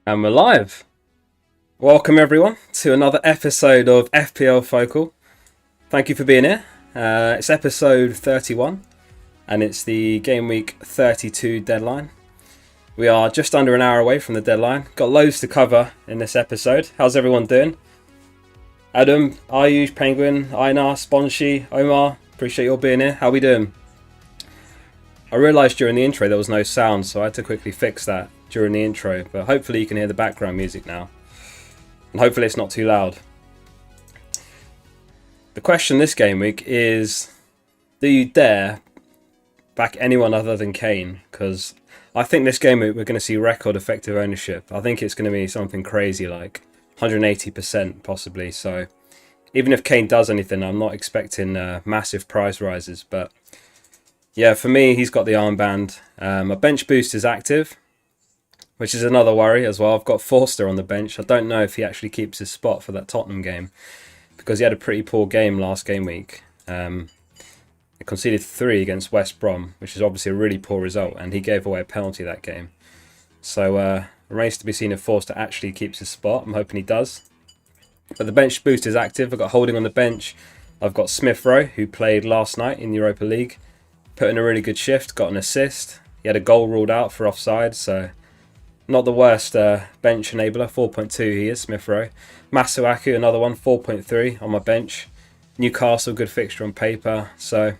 And we're live. Welcome everyone to another episode of FPL Focal. Thank you for being here. It's episode 31 and it's the Game Week 32 deadline. We are just under an hour away from the deadline. Got loads to cover in this episode. How's everyone doing? Adam, Ayush, Penguin, Einar, Sponshi, Omar, appreciate you all being here. How are we doing? I realised during the intro there was no sound, so I had to quickly fix that during the intro, but hopefully you can hear the background music now, and hopefully it's not too loud. The question this game week is, do you dare back anyone other than Kane? Because I think this game week we're going to see record effective ownership. I think it's going to be something crazy like 180% possibly, so even if Kane does anything, I'm not expecting massive price rises, but yeah, for me, he's got the armband. My bench boost is active, which is another worry as well. I've got Forster on the bench. I don't know if he actually keeps his spot for that Tottenham game because he had a pretty poor game last game week. He conceded 3 against West Brom, which is obviously a really poor result, and he gave away a penalty that game. So remains to be seen if Forster actually keeps his spot. I'm hoping he does. But the bench boost is active. I've got Holding on the bench. I've got Smith Rowe, who played last night in the Europa League. Put in a really good shift, got an assist. He had a goal ruled out for offside, so not the worst bench enabler. 4.2 he is, Smith Rowe. Masuaku, another one, 4.3 on my bench. Newcastle, good fixture on paper. So,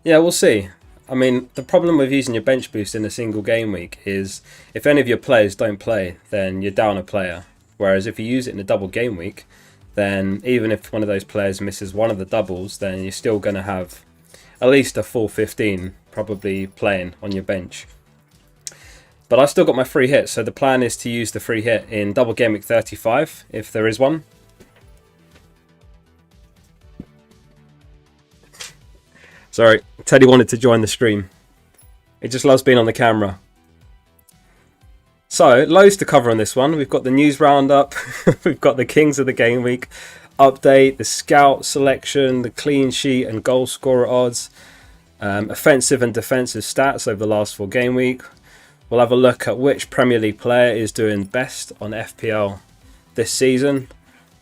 yeah, we'll see. I mean, the problem with using your bench boost in a single game week is if any of your players don't play, then you're down a player. Whereas if you use it in a double game week, then even if one of those players misses one of the doubles, then you're still going to have at least a full 15 probably playing on your bench. But I've still got my free hit, so the plan is to use the free hit in Double Gameweek 35, if there is one. Sorry, Teddy wanted to join the stream. He just loves being on the camera. So, loads to cover on this one. We've got the news roundup, we've got the Kings of the Game Week update, the scout selection, the clean sheet and goal scorer odds, offensive and defensive stats over the last 4 game week. We'll have a look at which Premier League player is doing best on FPL this season.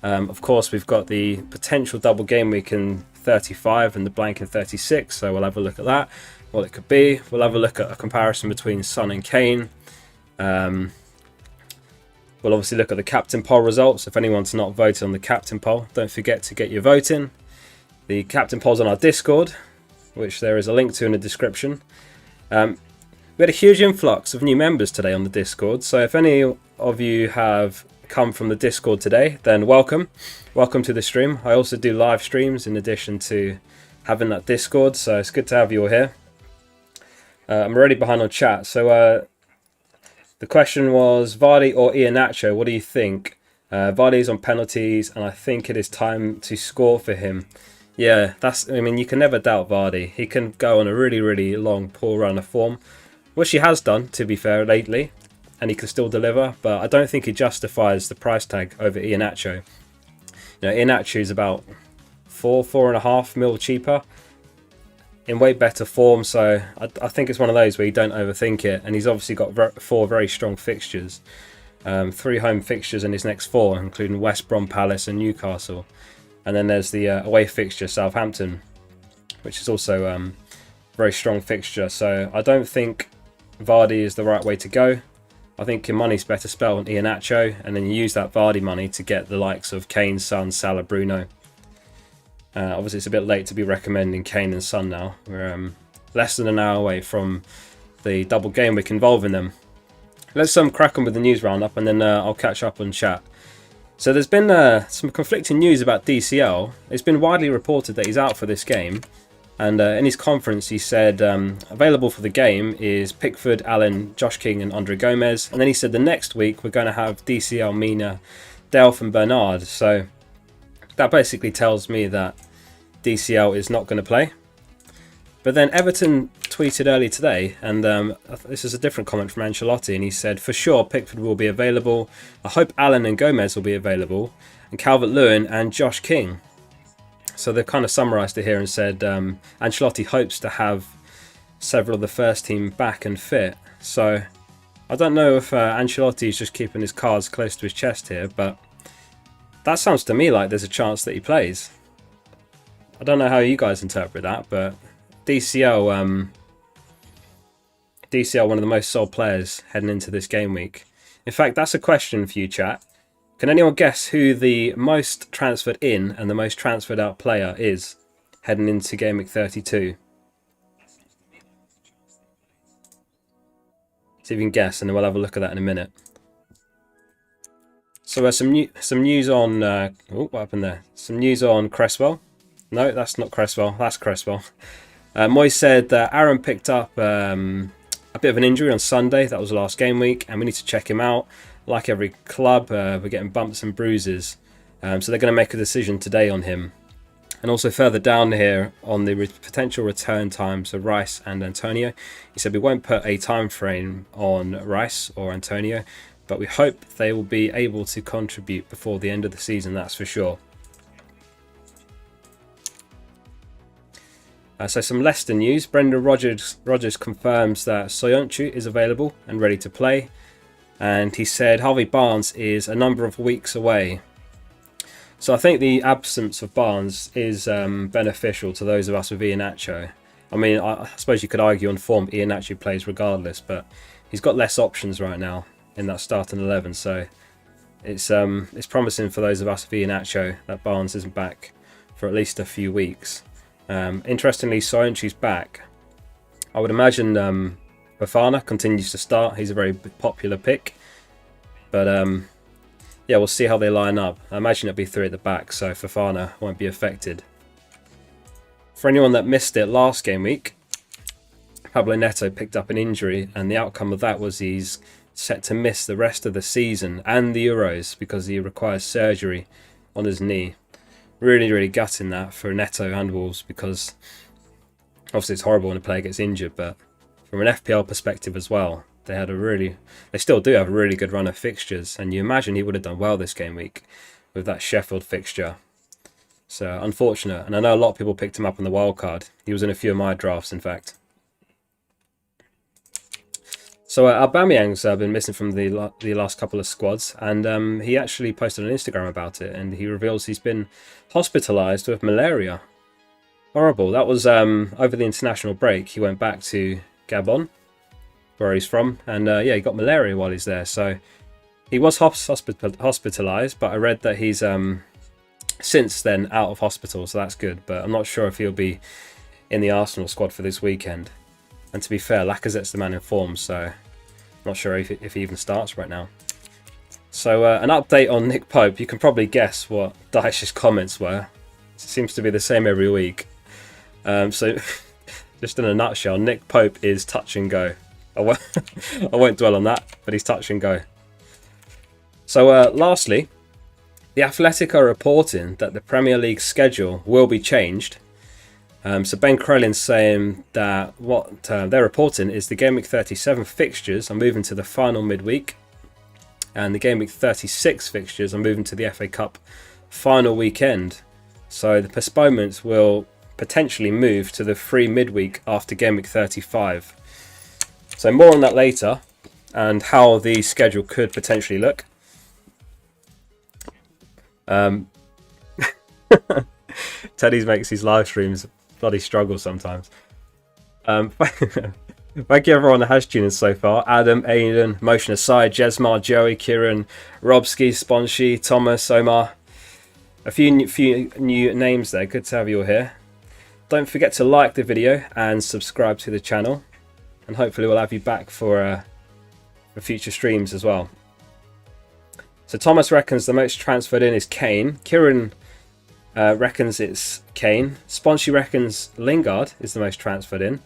Of course, we've got the potential double game week in 35 and the blank in 36, so we'll have a look at that, what it could be. We'll have a look at a comparison between Son and Kane. We'll obviously look at the captain poll results. If anyone's not voted on the captain poll, don't forget to get your vote in. The captain poll's on our Discord, which there is a link to in the description. We had a huge influx of new members today on the Discord, so if any of you have come from the Discord today, then welcome. Welcome to the stream. I also do live streams in addition to having that Discord, so it's good to have you all here. I'm already behind on chat, so the question was Vardy or Iheanacho, what do you think? Vardy's on penalties and I think it is time to score for him. Yeah, I mean, you can never doubt Vardy. He can go on a really, really long, poor run of form, which he has done, to be fair, lately, and he can still deliver, but I don't think he justifies the price tag over Iheanacho. You know, Iheanacho is about 4.5 mil cheaper, in way better form, so I think it's one of those where you don't overthink it, and he's obviously got 4 very strong fixtures. 3 home fixtures in his next 4, including West Brom, Palace and Newcastle. And then there's the away fixture, Southampton, which is also a very strong fixture. So I don't think Vardy is the right way to go. I think your money's better spent on Iheanacho, and then you use that Vardy money to get the likes of Kane, Son, Salah, Bruno. Obviously, it's a bit late to be recommending Kane and Son now. We're less than an hour away from the double game week involving them. Let's crack on with the news roundup, and then I'll catch up on chat. So there's been some conflicting news about DCL. It's been widely reported that he's out for this game, and in his conference he said available for the game is Pickford, Allen, Josh King and Andre Gomez, and then he said the next week we're going to have DCL, Mina, Delph and Bernard. So that basically tells me that DCL is not going to play. But then Everton tweeted earlier today, and this is a different comment from Ancelotti, and he said, for sure Pickford will be available. I hope Allen and Gomez will be available, and Calvert-Lewin and Josh King. So they've kind of summarised it here and said Ancelotti hopes to have several of the first team back and fit. So I don't know if Ancelotti is just keeping his cards close to his chest here, but that sounds to me like there's a chance that he plays. I don't know how you guys interpret that, but DCL, one of the most sold players heading into this game week. In fact, that's a question for you, chat. Can anyone guess who the most transferred in and the most transferred out player is heading into Game Week 32? See if you can guess, and then we'll have a look at that in a minute. So there's some news on... oh, what happened there? Some news on Cresswell. No, that's not Cresswell. That's Cresswell. Moyes said that Aaron picked up a bit of an injury on Sunday. That was the last game week, and we need to check him out. Like every club, we're getting bumps and bruises. So they're going to make a decision today on him. And also further down here on the potential return times of Rice and Antonio, he said we won't put a time frame on Rice or Antonio, but we hope they will be able to contribute before the end of the season, that's for sure. So some Leicester news. Brendan Rodgers confirms that Soyuncu is available and ready to play. And he said Harvey Barnes is a number of weeks away. So I think the absence of Barnes is beneficial to those of us with Iheanacho. I mean, I suppose you could argue on form Iheanacho plays regardless, but he's got less options right now in that starting 11. So it's promising for those of us with Iheanacho that Barnes isn't back for at least a few weeks. Interestingly, Soyuncu's back. I would imagine Bafana continues to start. He's a very popular pick. But yeah, we'll see how they line up. I imagine it'll be 3 at the back, so Fofana won't be affected. For anyone that missed it last game week, Pablo Neto picked up an injury, and the outcome of that was he's set to miss the rest of the season and the Euros because he requires surgery on his knee. Really, really gutting that for Neto and Wolves, because obviously it's horrible when a player gets injured, but from an FPL perspective as well, they still do have a really good run of fixtures, and you imagine he would have done well this game week with that Sheffield fixture. So unfortunate, and I know a lot of people picked him up on the wildcard. He was in a few of my drafts, in fact. So Aubameyang's been missing from the last couple of squads, and he actually posted on Instagram about it, and he reveals he's been hospitalised with malaria. Horrible. That was over the international break. He went back to Gabon, where he's from, and yeah, he got malaria while he's there. So he was hospitalised, but I read that he's since then out of hospital, so that's good. But I'm not sure if he'll be in the Arsenal squad for this weekend. And to be fair, Lacazette's the man in form, so I'm not sure if he even starts right now. So an update on Nick Pope. You can probably guess what Dyche's comments were. It seems to be the same every week. So just in a nutshell, Nick Pope is touch and go. I won't dwell on that, but he's touch and go. So lastly, The Athletic are reporting that the Premier League schedule will be changed. So Ben Crellin's saying that what they're reporting is the Game Week 37 fixtures are moving to the final midweek, and the Game Week 36 fixtures are moving to the FA Cup final weekend. So the postponements will potentially move to the free midweek after Game Week 35. So more on that later, and how the schedule could potentially look. Teddy's makes his live streams bloody struggle sometimes. Thank you everyone that has tuned in so far. Adam, Aidan, Motion Aside, Jesmar, Joey, Kieran, Robski, Sponshy, Thomas, Omar. A few new names there. Good to have you all here. Don't forget to like the video and subscribe to the channel. And hopefully we'll have you back for future streams as well. So Thomas reckons the most transferred in is Kane. Kieran reckons it's Kane. Sponshy reckons Lingard is the most transferred in.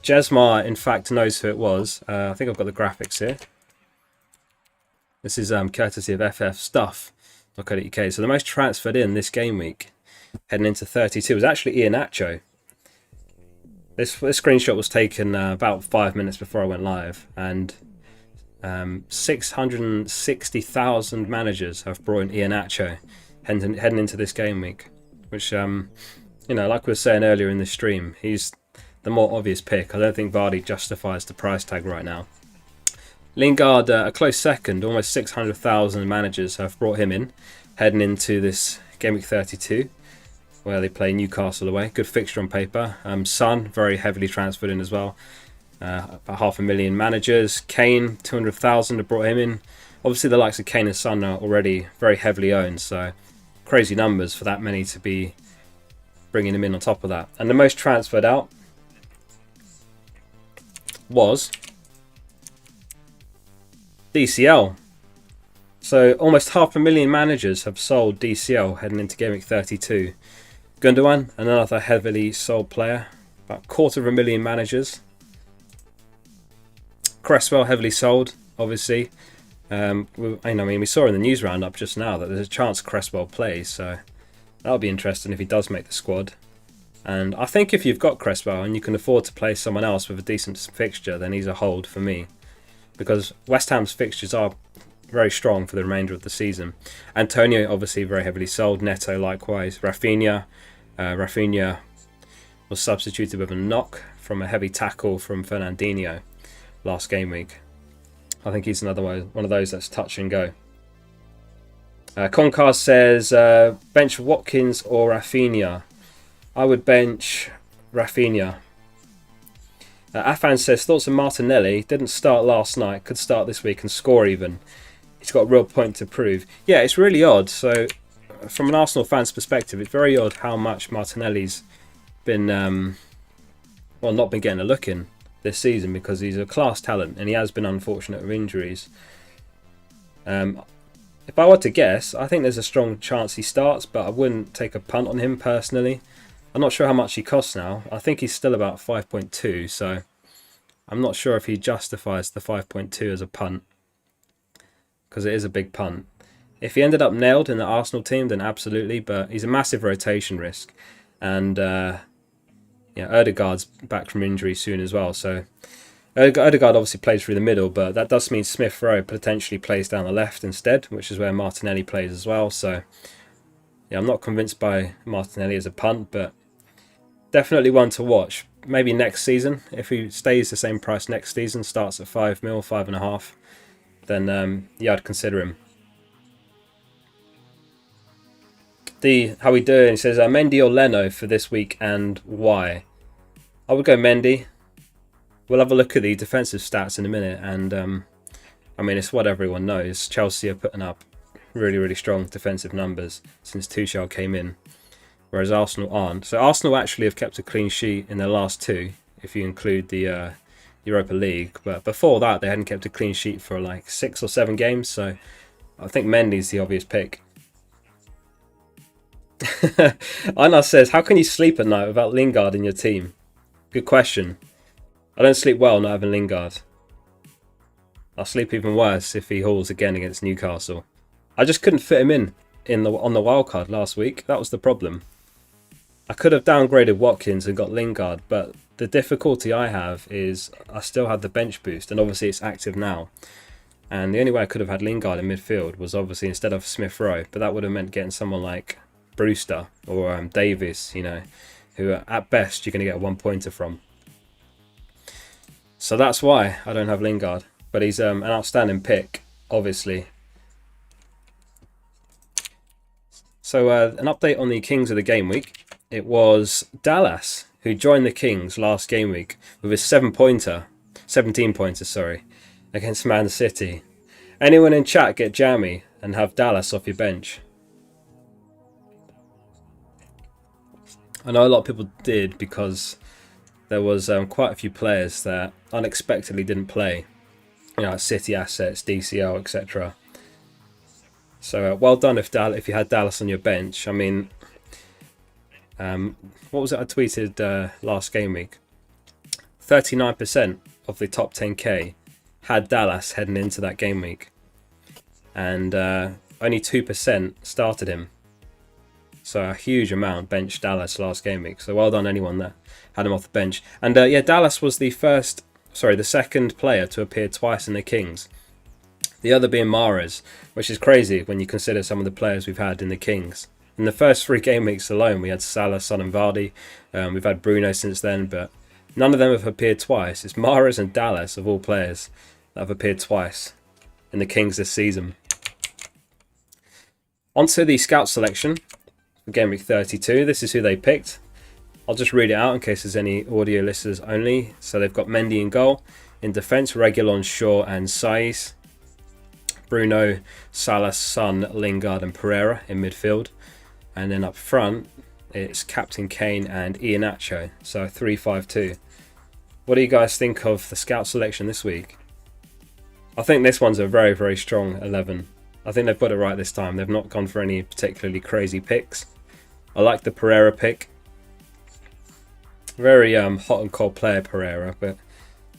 Jesmar, in fact, knows who it was. I think I've got the graphics here. This is courtesy of ffstuff.co.uk. So the most transferred in this game week, heading into 32, was actually Iheanacho. This screenshot was taken about 5 minutes before I went live, and 660,000 managers have brought in Iheanacho heading into this game week, which, you know, like we were saying earlier in the stream, he's the more obvious pick. I don't think Vardy justifies the price tag right now. Lingard, a close second. Almost 600,000 managers have brought him in, heading into this Gameweek 32, where they play Newcastle away. Good fixture on paper. Son, very heavily transferred in as well. About 500,000 managers. Kane, 200,000 have brought him in. Obviously, the likes of Kane and Son are already very heavily owned, so crazy numbers for that many to be bringing him in on top of that. And the most transferred out was DCL. So almost 500,000 managers have sold DCL heading into Gameweek 32. Gundogan, another heavily sold player, about 250,000 managers. Cresswell heavily sold, obviously. We saw in the news roundup just now that there's a chance Cresswell plays, so that'll be interesting if he does make the squad. And I think if you've got Cresswell and you can afford to play someone else with a decent fixture, then he's a hold for me, because West Ham's fixtures are very strong for the remainder of the season. Antonio obviously very heavily sold. Neto likewise. Rafinha was substituted with a knock from a heavy tackle from Fernandinho last game week. I think he's another one of those that's touch and go. Concast says bench Watkins or Rafinha. I would bench Rafinha. Afan says thoughts on Martinelli. Didn't start last night. Could start this week and score even. He's got a real point to prove. Yeah, it's really odd. So from an Arsenal fan's perspective, it's very odd how much Martinelli's been not been getting a look in this season, because he's a class talent and he has been unfortunate with injuries. If I were to guess, I think there's a strong chance he starts, but I wouldn't take a punt on him personally. I'm not sure how much he costs now. I think he's still about 5.2, so I'm not sure if he justifies the 5.2 as a punt, because it is a big punt. If he ended up nailed in the Arsenal team, then absolutely, but he's a massive rotation risk. And Odegaard's back from injury soon as well, so Odegaard obviously plays through the middle, but that does mean Smith Rowe potentially plays down the left instead, which is where Martinelli plays as well. So yeah, I'm not convinced by Martinelli as a punt, but definitely one to watch. Maybe next season, if he stays the same price next season, starts at 5 mil, 5.5, then I'd consider him. How we doing? He says Mendy or Leno for this week and why? I would go Mendy. We'll have a look at the defensive stats in a minute, and it's what everyone knows. Chelsea are putting up really, really strong defensive numbers since Tuchel came in, whereas Arsenal aren't. So Arsenal actually have kept a clean sheet in their last two, if you include the Europa League. But before that, they hadn't kept a clean sheet for like 6 or 7 games. So I think Mendy's the obvious pick. Anas says, how can you sleep at night without Lingard in your team? Good question. I don't sleep well not having Lingard. I'll sleep even worse if he hauls again against Newcastle. I just couldn't fit him on the wildcard last week. That was the problem. I could have downgraded Watkins and got Lingard, but the difficulty I have is I still had the bench boost, and obviously it's active now. And the only way I could have had Lingard in midfield was obviously instead of Smith Rowe, but that would have meant getting someone like Brewster or Davis, who at best you're going to get a 1-pointer from. So that's why I don't have Lingard, but he's an outstanding pick, obviously. So an update on the Kings of the Game Week. It was Dallas who joined the Kings last game week with his 17-pointer, against Man City. Anyone in chat get jammy and have Dallas off your bench? I know a lot of people did, because there was quite a few players that unexpectedly didn't play. City assets, DCL, etc. So well done if you had Dallas on your bench. What was it I tweeted last game week? 39% of the top 10k had Dallas heading into that game week, and only 2% started him. So a huge amount benched Dallas last game week. So well done anyone that had him off the bench. And Dallas was the second player to appear twice in the Kings. The other being Mahrez, which is crazy when you consider some of the players we've had in the Kings. In the first 3 game weeks alone, we had Salah, Son and Vardy. We've had Bruno since then, but none of them have appeared twice. It's Mahrez and Dallas, of all players, that have appeared twice in the Kings this season. Onto the scout selection for Gameweek 32. This is who they picked. I'll just read it out in case there's any audio listeners only. So they've got Mendy in goal. In defence, Reguilon, Shaw and Saiz. Bruno, Salah, Son, Lingard and Pereira in midfield. And then up front, it's Captain Kane and Iheanacho. So 3-5-2. What do you guys think of the scout selection this week? I think this one's a very, very strong 11. I think they've got it right this time. They've not gone for any particularly crazy picks. I like the Pereira pick. Very hot and cold player, Pereira, but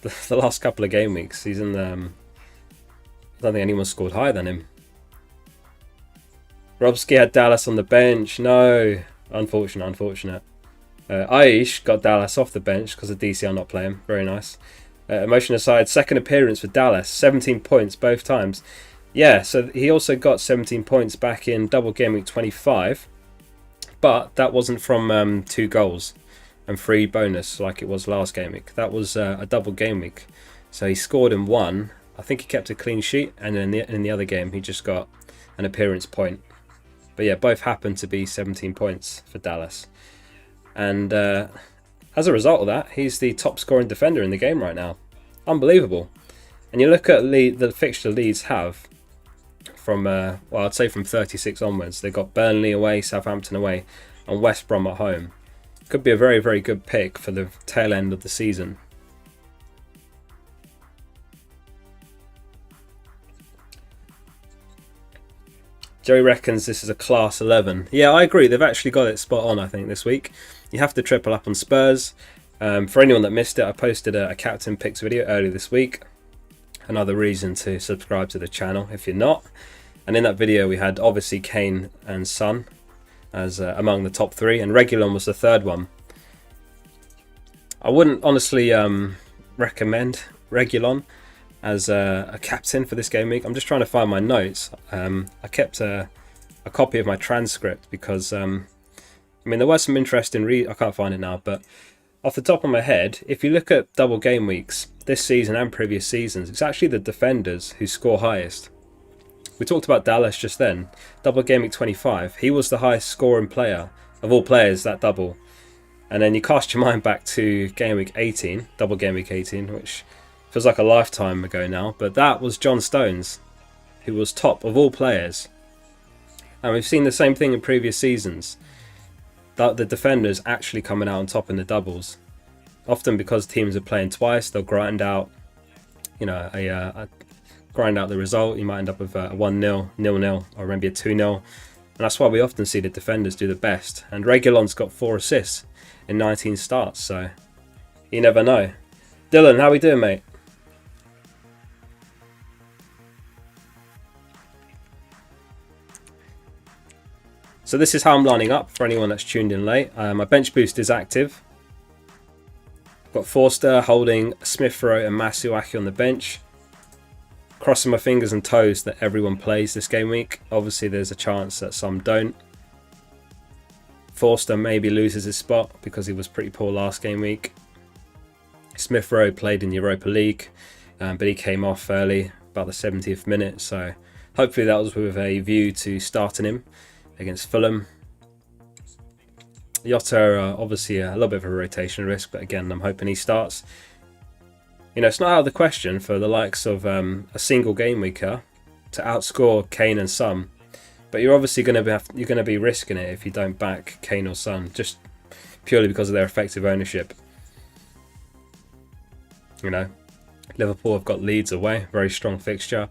the last couple of game weeks, he's in the... I don't think anyone scored higher than him. Robski had Dallas on the bench. No, unfortunate. Aish got Dallas off the bench because of DCL not playing. Very nice. Emotion aside, second appearance for Dallas. 17 points both times. Yeah, so he also got 17 points back in Double Gameweek 25. But that wasn't from 2 goals and 3 bonus like it was last game week. That was a double game week. So he scored in 1. I think he kept a clean sheet. And then in the other game, he just got an appearance point. But yeah, both happened to be 17 points for Dallas. And as a result of that, he's the top scoring defender in the game right now. Unbelievable. And you look at the fixture Leeds have from, well, I'd say from 36 onwards. They've got Burnley away, Southampton away, and West Brom at home. Could be a very, very good pick for the tail end of the season. Joey reckons this is a class 11. Yeah, I agree. They've actually got it spot on, I think, this week. You have to triple up on Spurs. For anyone that missed it, I posted a captain picks video earlier this week. Another reason to subscribe to the channel if you're not. And in that video, we had obviously Kane and Son as among the top 3, and Reguilon was the third one. I wouldn't honestly recommend Reguilon as a captain for this game week. I'm just trying to find my notes. I kept a copy of my transcript because I mean, there was some interesting I can't find it now, but off the top of my head, if you look at double game weeks this season and previous seasons, it's actually the defenders who score highest. We talked about Dallas just then. Double game week 25, he was the highest scoring player of all players that double. And then you cast your mind back to game week 18, double game week 18, which feels like a lifetime ago now, but that was John Stones, who was top of all players. And we've seen the same thing in previous seasons, that the defenders actually coming out on top in the doubles. Often because teams are playing twice, they'll grind out, you know, grind out the result. You might end up with a 1-0, 0-0, or maybe a 2-0. And that's why we often see the defenders do the best. And Reguilon's got 4 assists in 19 starts, so you never know. Dylan, how we doing, mate? So this is how I'm lining up for anyone that's tuned in late. My bench boost is active. I've got Forster holding Smith Rowe and Masuaki on the bench. Crossing my fingers and toes that everyone plays this game week. Obviously there's a chance that some don't. Forster maybe loses his spot because he was pretty poor last game week. Smith Rowe played in Europa League, but he came off early, about the 70th minute. So hopefully that was with a view to starting him against Fulham. Jota, obviously a little bit of a rotation risk, but again, I'm hoping he starts. You know, it's not out of the question for the likes of a single game weeker to outscore Kane and Son, but you're obviously going to be risking it if you don't back Kane or Son, just purely because of their effective ownership. You know, Liverpool have got Leeds away, very strong fixture.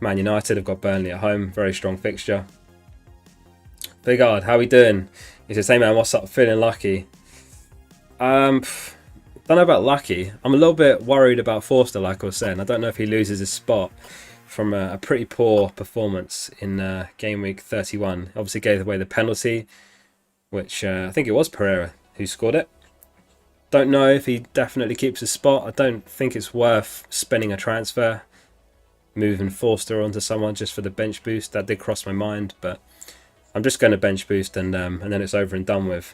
Man United have got Burnley at home, very strong fixture. Bigard, how we doing? He says, hey man, what's up? Feeling lucky? Don't know about lucky. I'm a little bit worried about Forster, like I was saying. I don't know if he loses his spot from a pretty poor performance in game week 31. Obviously gave away the penalty, which I think it was Pereira who scored it. Don't know if he definitely keeps his spot. I don't think it's worth spending a transfer, moving Forster onto someone just for the bench boost. That did cross my mind, but I'm just going to bench boost and then it's over and done with.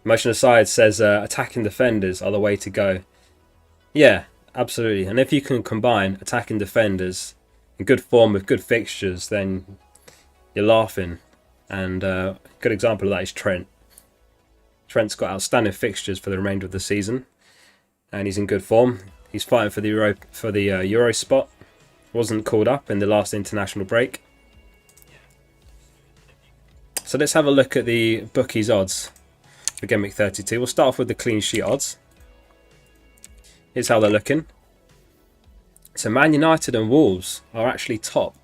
Motion Aside says attacking defenders are the way to go. Yeah, absolutely. And if you can combine attacking defenders in good form with good fixtures, then you're laughing. And a good example of that is Trent. Trent's got outstanding fixtures for the remainder of the season, and he's in good form. He's fighting for the Euro spot. Wasn't called up in the last international break. So let's have a look at the Bookies Odds for Gameweek 32. We'll start off with the clean sheet odds. Here's how they're looking. So Man United and Wolves are actually top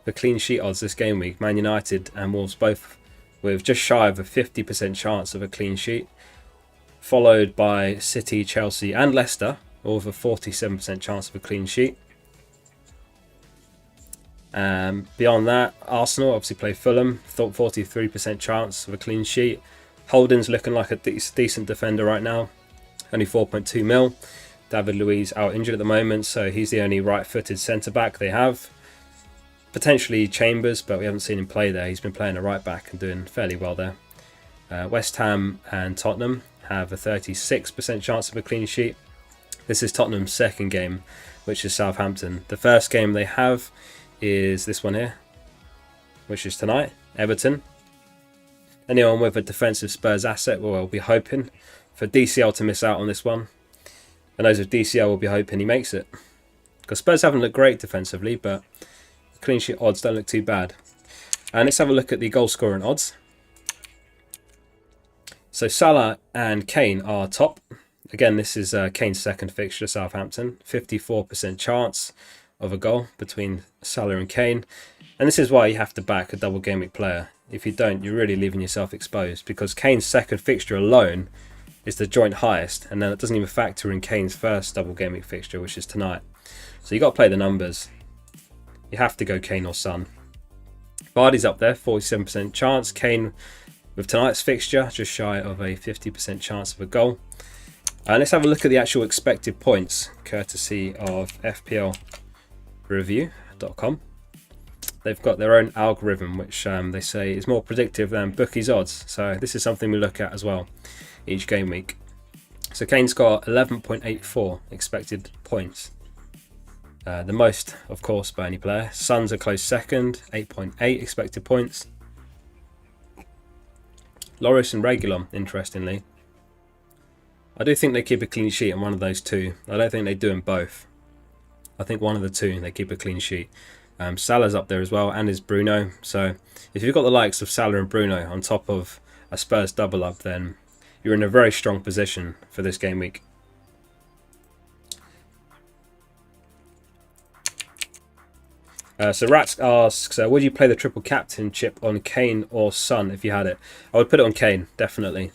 for clean sheet odds this game week. Man United and Wolves both with just shy of a 50% chance of a clean sheet, followed by City, Chelsea and Leicester, all with a 47% chance of a clean sheet. Beyond that, Arsenal obviously play Fulham, 43% chance of a clean sheet. Holden's looking like a decent defender right now, only 4.2 mil. David Luiz out injured at the moment, so he's the only right-footed centre-back they have. Potentially Chambers, but we haven't seen him play there. He's been playing a right-back and doing fairly well there. West Ham and Tottenham have a 36% chance of a clean sheet. This is Tottenham's second game, which is Southampton. The first game they have is this one here, which is tonight, Everton. Anyone with a defensive Spurs asset will be hoping for DCL to miss out on this one. And those with DCL will be hoping he makes it. Because Spurs haven't looked great defensively, but clean sheet odds don't look too bad. And let's have a look at the goal scoring odds. So Salah and Kane are top. Again, this is Kane's second fixture, Southampton. 54% chance of a goal between Salah and Kane. And this is why you have to back a double game week player. If you don't, you're really leaving yourself exposed, because Kane's second fixture alone is the joint highest, and then it doesn't even factor in Kane's first double game week fixture, which is tonight. So you got to play the numbers. You have to go Kane or Son. Vardy's up there, 47% chance. Kane with tonight's fixture, just shy of a 50% chance of a goal. And let's have a look at the actual expected points, courtesy of fplreview.com. They've got their own algorithm, which they say is more predictive than Bookies Odds. So this is something we look at as well each game week. So Kane's got 11.84 expected points. The most, of course, by any player. Son's a close second, 8.8 expected points. Loris and Reguilon, interestingly. I do think they keep a clean sheet in one of those two. I don't think they do in both. I think one of the two, they keep a clean sheet. Salah's up there as well, and is Bruno. So if you've got the likes of Salah and Bruno on top of a Spurs double up, then you're in a very strong position for this game week. So Rats asks, would you play the triple captain chip on Kane or Son if you had it? I would put it on Kane, definitely.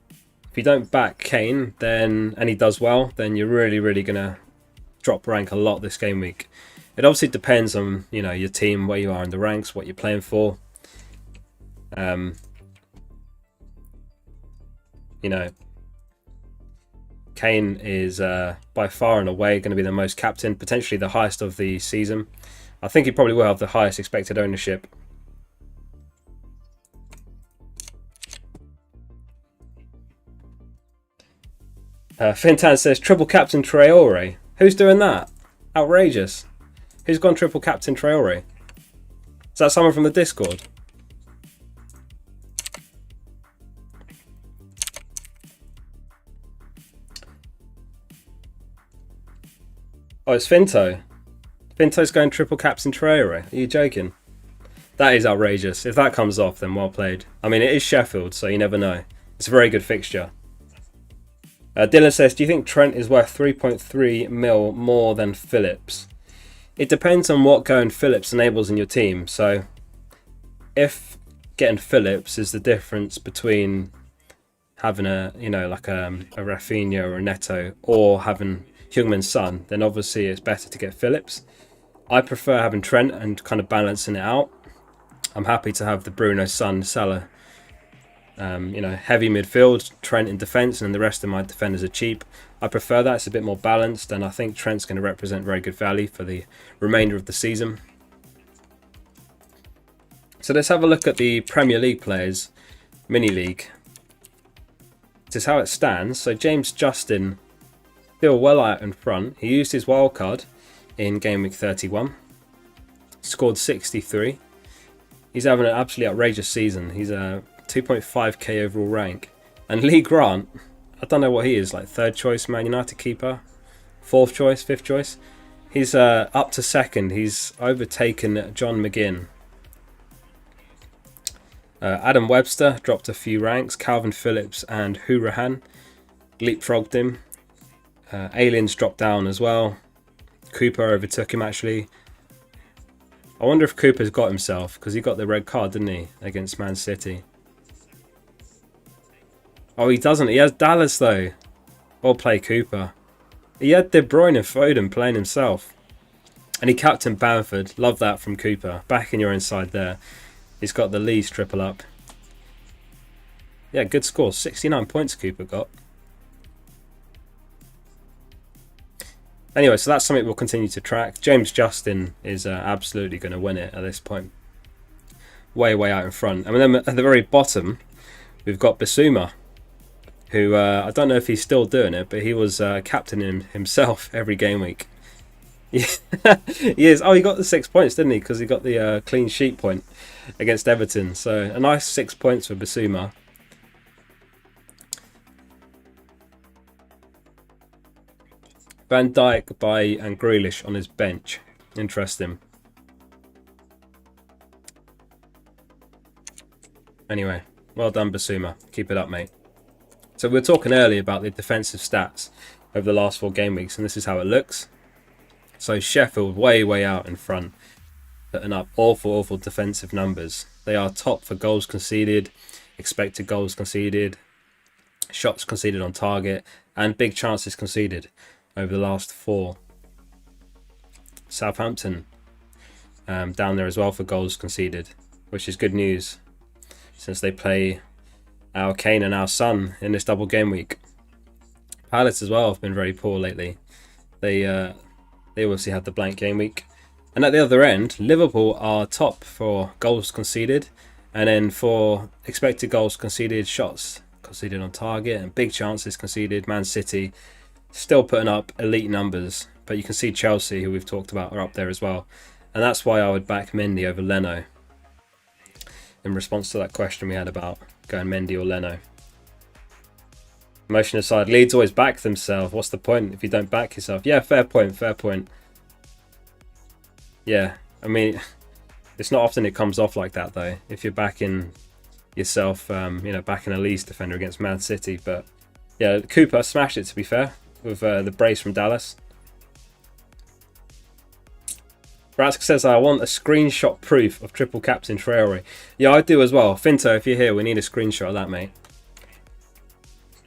If you don't back Kane, then and he does well, then you're really going to drop rank a lot this game week. It obviously depends on your team, where you are in the ranks, what you're playing for. Kane is by far and away going to be the most captain, potentially the highest of the season. I think he probably will have the highest expected ownership. Fintan says triple captain Traore. Who's doing that? Outrageous. Who's gone triple captain Traore? Is that someone from the Discord? Oh, it's Finto. Finto's going triple captain Traore. Are you joking? That is outrageous. If that comes off, then well played. I mean, it is Sheffield, so you never know. It's a very good fixture. Dylan says, do you think Trent is worth 3.3 mil more than Phillips? It depends on what going Phillips enables in your team. So if getting Phillips is the difference between having a Rafinha or a Neto or having Heung-Min Son, then obviously it's better to get Phillips. I prefer having Trent and kind of balancing it out. I'm happy to have the Bruno, Son, Salah, heavy midfield, Trent in defence, and the rest of my defenders are cheap. I prefer that. It's a bit more balanced, and I think Trent's going to represent very good value for the remainder of the season. So let's have a look at the Premier League Players Minileague which is how it stands. So James Justin still well out in front. He used his wildcard in Game Week 31. Scored 63. He's having an absolutely outrageous season. He's a 2.5k overall rank. And Lee Grant, I don't know what he is, like third choice Man United keeper, fourth choice, fifth choice. He's up to second. He's overtaken John McGinn. Adam Webster dropped a few ranks. Calvin Phillips and Hourahan leapfrogged him. Aliens dropped down as well. Cooper overtook him actually. I wonder if Cooper's got himself, because he got the red card, didn't he, against Man City. Oh, he doesn't. He has Dallas though. Well play, Cooper. He had De Bruyne and Foden playing himself. And he captained Bamford. Love that from Cooper. Back in your inside there. He's got the Leeds triple up. Yeah, good score. 69 points Cooper got. Anyway, so that's something we'll continue to track. James Justin is absolutely going to win it at this point. Way, way out in front. And then at the very bottom, we've got Bissouma, who I don't know if he's still doing it, but he was captaining himself every game week. Yeah, he is. Oh, he got the 6 points, didn't he? Because he got the clean sheet point against Everton. So a nice 6 points for Bissouma. Van Dijk, Bailly and Grealish on his bench. Interesting. Anyway, well done Bissouma. Keep it up, mate. So we were talking earlier about the defensive stats over the last 4 game weeks, and this is how it looks. So Sheffield way, way out in front, putting up awful defensive numbers. They are top for goals conceded, expected goals conceded, shots conceded on target, and big chances conceded over the last 4. Southampton down there as well for goals conceded, which is good news since they play our Kane and our Son in this double game week. Palace as well have been very poor lately. They obviously had the blank game week. And at the other end, Liverpool are top for goals conceded, and then for expected goals conceded, shots conceded on target, and big chances conceded. Man City still putting up elite numbers, but you can see Chelsea, who we've talked about, are up there as well. And that's why I would back Mendy over Leno, in response to that question we had about going Mendy or Leno. Emotion aside, Leeds always back themselves. What's the point if you don't back yourself? Yeah, fair point, fair point. Yeah, I mean, it's not often it comes off like that though. If you're backing yourself, backing a Leeds defender against Man City. But yeah, Cooper smashed it, to be fair, with the brace from Dallas. Ratsk says, I want a screenshot proof of triple captain Traore. Yeah, I do as well. Finto, if you're here, we need a screenshot of that, mate.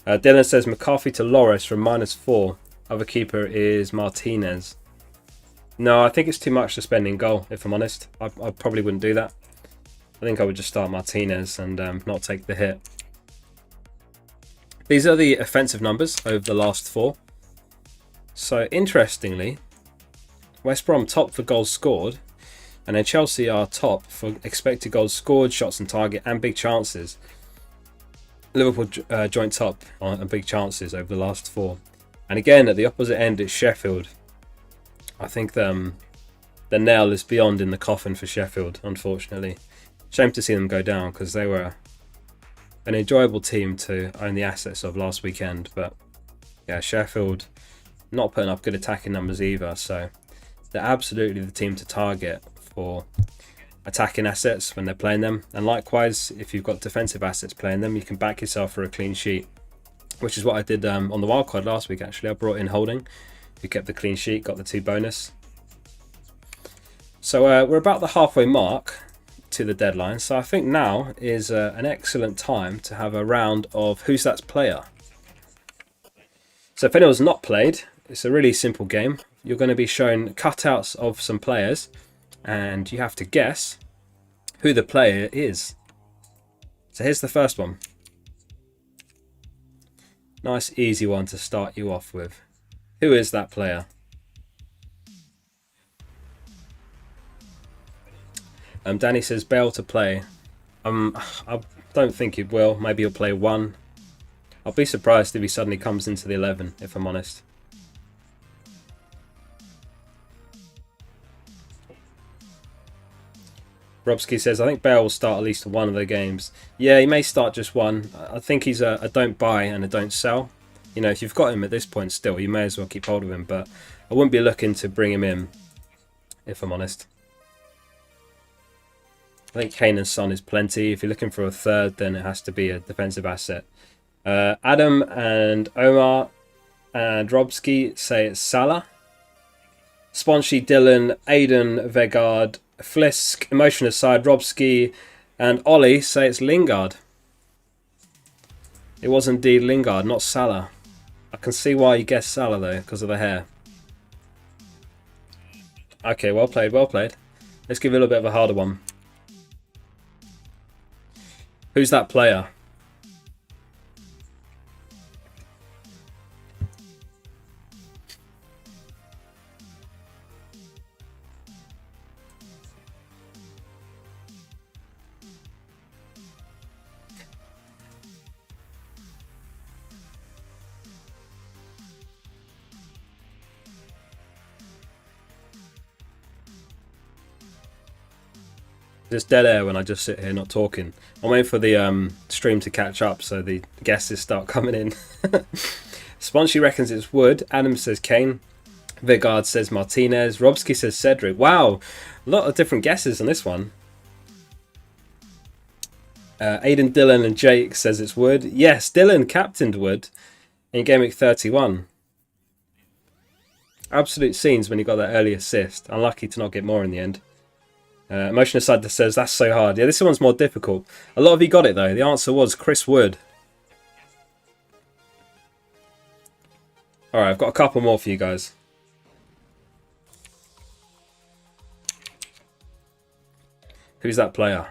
Dylan says, McCarthy to Loris from -4. Other keeper is Martinez. No, I think it's too much to spend in goal, if I'm honest. I probably wouldn't do that. I think I would just start Martinez and not take the hit. These are the offensive numbers over the last 4. So, interestingly, West Brom top for goals scored, and then Chelsea are top for expected goals scored, shots on target, and big chances. Liverpool joint top on big chances over the last 4. And again, at the opposite end, it's Sheffield. I think the nail is beyond in the coffin for Sheffield, unfortunately. Shame to see them go down, because they were an enjoyable team to own the assets of last weekend. But yeah, Sheffield not putting up good attacking numbers either, so they're absolutely the team to target for attacking assets when they're playing them. And likewise, if you've got defensive assets playing them, you can back yourself for a clean sheet, which is what I did on the wildcard last week actually. I brought in Holding, who kept the clean sheet, got the 2 bonus. So we're about the halfway mark to the deadline, so I think now is an excellent time to have a round of Who's That's Player. So if anyone's not played, it's a really simple game. You're going to be shown cutouts of some players, and you have to guess who the player is. So here's the first one. Nice easy one to start you off with. Who is that player? Danny says Bale to play. I don't think he will. Maybe he'll play 1. I'll be surprised if he suddenly comes into the 11, if I'm honest. Robski says, I think Bale will start at least one of the games. Yeah, he may start just one. I think he's a don't buy and a don't sell. You know, if you've got him at this point still, you may as well keep hold of him. But I wouldn't be looking to bring him in, if I'm honest. I think Kane and Son is plenty. If you're looking for a third, then it has to be a defensive asset. Adam and Omar and Robski say it's Salah. Sponshy, Dylan, Aiden, Vegard, Flisk, Emotion Aside, Robski, and Ollie say it's Lingard. It was indeed Lingard, not Salah. I can see why you guessed Salah though, because of the hair. Okay, well played, well played. Let's give it a little bit of a harder one. Who's that player? Just dead air when I just sit here not talking. I'm waiting for the stream to catch up so the guesses start coming in. Sponshy reckons it's Wood. Adam says Kane. Vigard says Martinez. Robski says Cedric. Wow, a lot of different guesses on this one. Aiden, Dylan and Jake says it's Wood. Yes, Dylan captained Wood in Gameweek 31. Absolute scenes when he got that early assist. Unlucky to not get more in the end. Emotion Aside that says that's so hard. Yeah, this one's more difficult. A lot of you got it though. The answer was Chris Wood. Alright, I've got a couple more for you guys. Who's that player?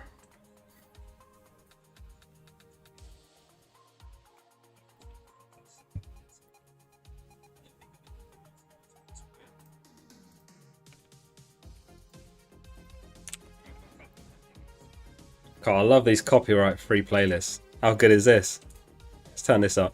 God, I love these copyright free playlists. How good is this? Let's turn this up.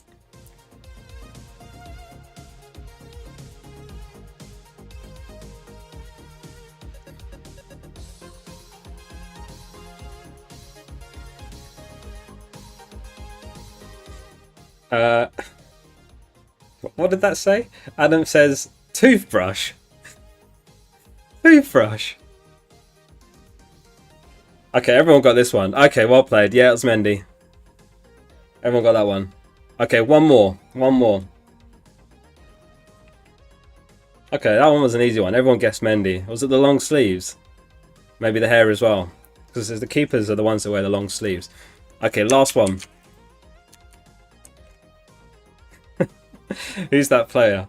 What did that say? Adam says toothbrush. Toothbrush. Okay, everyone got this one. Okay, well played. Yeah, it was Mendy. Everyone got that one. Okay, one more. One more. Okay, that one was an easy one. Everyone guessed Mendy. Was it the long sleeves? Maybe the hair as well. Because the keepers are the ones that wear the long sleeves. Okay, last one. Who's that player?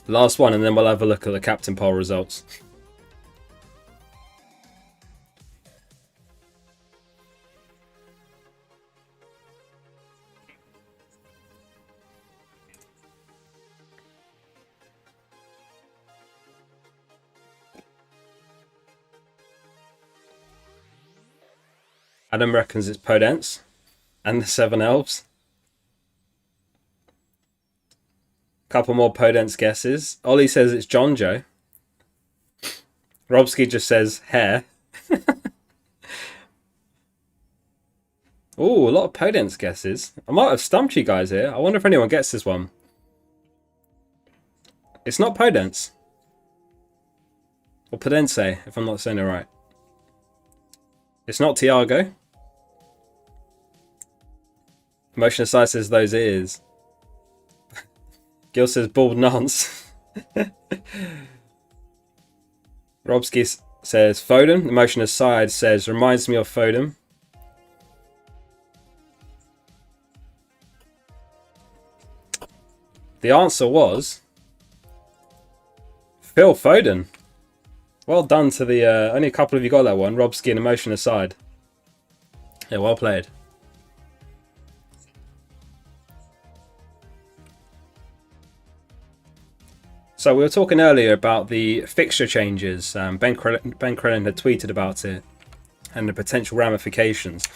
Last one, and then we'll have a look at the captain poll results. Adam reckons it's Podence and the Seven Elves. Couple more Podence guesses. Ollie says it's John Joe. Robski just says hair. Ooh, a lot of Podence guesses. I might have stumped you guys here. I wonder if anyone gets this one. It's not Podence. Or Podense, if I'm not saying it right. It's not Tiago. Emotion Aside says those ears. Gil says bald nonce. Robski says Foden. Emotion Aside says reminds me of Foden. The answer was Phil Foden. Well done to the only a couple of you got that one. Robski and Emotion Aside. Yeah, well played. So we were talking earlier about the fixture changes. Ben Crellin had tweeted about it and the potential ramifications.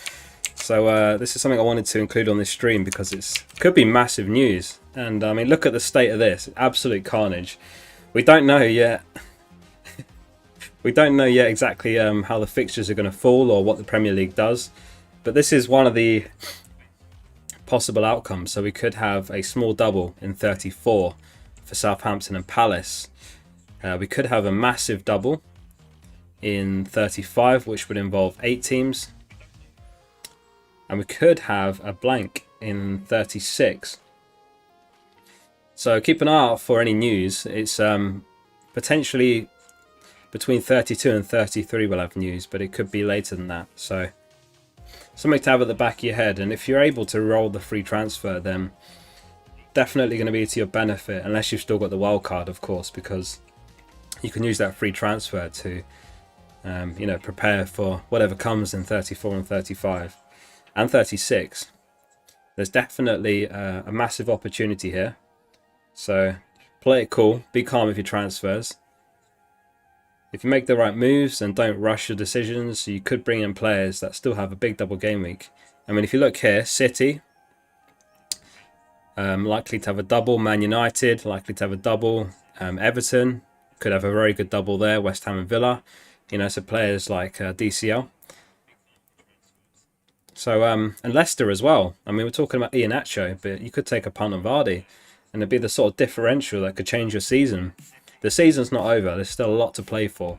So this is something I wanted to include on this stream because it could be massive news. And I mean, look at the state of this. Absolute carnage. We don't know yet. We don't know yet exactly how the fixtures are going to fall or what the Premier League does. But this is one of the possible outcomes. So we could have a small double in 34 for Southampton and Palace. We could have a massive double in 35, which would involve 8 teams. And we could have a blank in 36. So keep an eye out for any news. It's potentially between 32 and 33 we'll have news, but it could be later than that. So something to have at the back of your head. And if you're able to roll the free transfer, then definitely going to be to your benefit, unless you've still got the wild card, of course, because you can use that free transfer to you know, prepare for whatever comes in 34 and 35 and 36. There's definitely a massive opportunity here. So play it cool, be calm with your transfers. If you make the right moves and don't rush your decisions, you could bring in players that still have a big double game week. I mean, if you look here, City, likely to have a double. Man United, likely to have a double. Everton could have a very good double there. West Ham and Villa. You know, so players like DCL. So, and Leicester as well. I mean, we're talking about Iheanacho, but you could take a punt on Vardy. And it'd be the sort of differential that could change your season. The season's not over. There's still a lot to play for.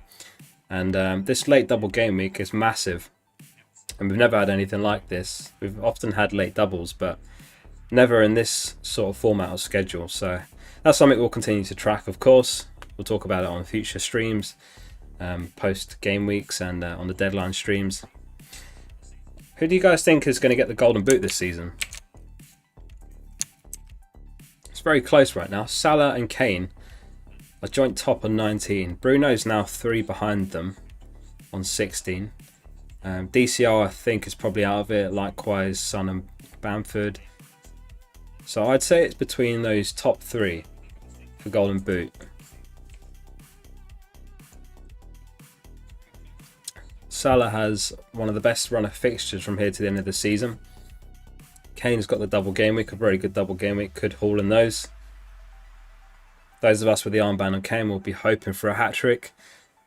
And this late double game week is massive. And we've never had anything like this. We've often had late doubles, but never in this sort of format or schedule. So that's something we'll continue to track, of course. We'll talk about it on future streams, post game weeks and on the deadline streams. Who do you guys think is going to get the golden boot this season? It's very close right now. Salah and Kane are joint top on 19. Bruno's now 3 behind them on 16. DCL, I think, is probably out of it. Likewise, Son and Bamford. So I'd say it's between those top 3 for golden boot. Salah has one of the best run of fixtures from here to the end of the season. Kane's got the double game week, a very good double game week, could haul in those. Those of us with the armband on Kane will be hoping for a hat-trick.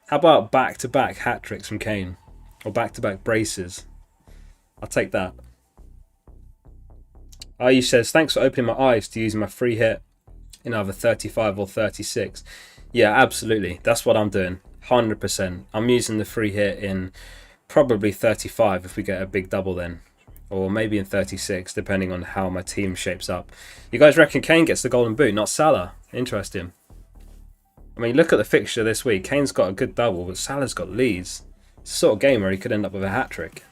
How about back-to-back hat-tricks from Kane? Or back-to-back braces? I'll take that. Ayu says, thanks for opening my eyes to using my free hit in either 35 or 36. Yeah, absolutely. That's what I'm doing. 100%. I'm using the free hit in probably 35 if we get a big double then. Or maybe in 36, depending on how my team shapes up. You guys reckon Kane gets the golden boot, not Salah? Interesting. I mean, look at the fixture this week. Kane's got a good double, but Salah's got Leeds. It's the sort of game where he could end up with a hat-trick.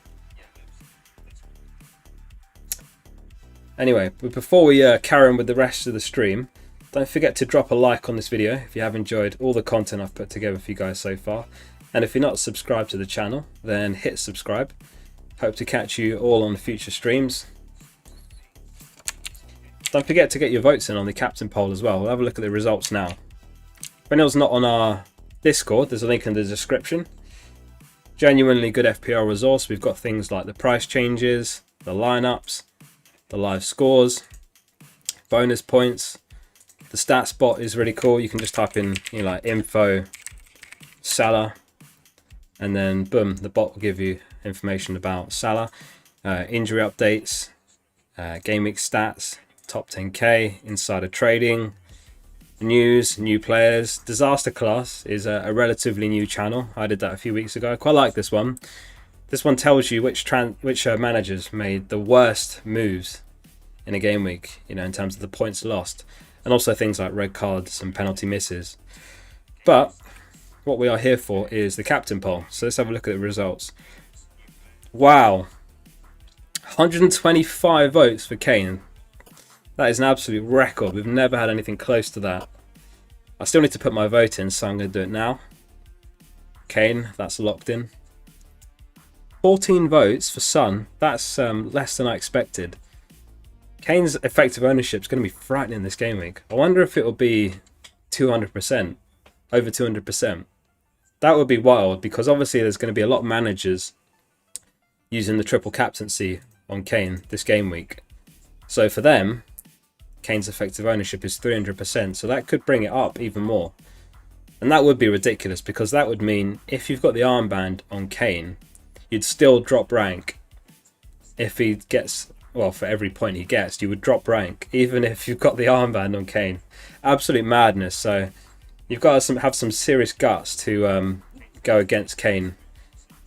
Anyway, but before we carry on with the rest of the stream, don't forget to drop a like on this video if you have enjoyed all the content I've put together for you guys so far. And if you're not subscribed to the channel, then hit subscribe. Hope to catch you all on future streams. Don't forget to get your votes in on the captain poll as well. We'll have a look at the results now. If anyone's not on our Discord, there's a link in the description. Genuinely good FPL resource. We've got things like the price changes, the lineups, the live scores, bonus points. The stats bot is really cool. You can just type in, you know, like info Salah, and then boom, the bot will give you information about Salah, injury updates, game week stats, top 10k, insider trading, news, new players. Disaster Class is a relatively new channel. I did that a few weeks ago. I quite like this one. This one tells you which managers made the worst moves in a game week, you know, in terms of the points lost, and also things like red cards and penalty misses. But what we are here for is the captain poll. So let's have a look at the results. Wow, 125 votes for Kane. That is an absolute record. We've never had anything close to that. I still need to put my vote in, so I'm going to do it now. Kane, that's locked in. 14 votes for Son. That's less than I expected. Kane's effective ownership is going to be frightening this game week. I wonder if it will be 200%, over 200%. That would be wild, because obviously there's going to be a lot of managers using the triple captaincy on Kane this game week. So for them, Kane's effective ownership is 300%, so that could bring it up even more. And that would be ridiculous, because that would mean if you've got the armband on Kane, you'd still drop rank. If he gets, well, for every point he gets, you would drop rank, even if you've got the armband on Kane. Absolute madness. So you've got to have some serious guts to go against Kane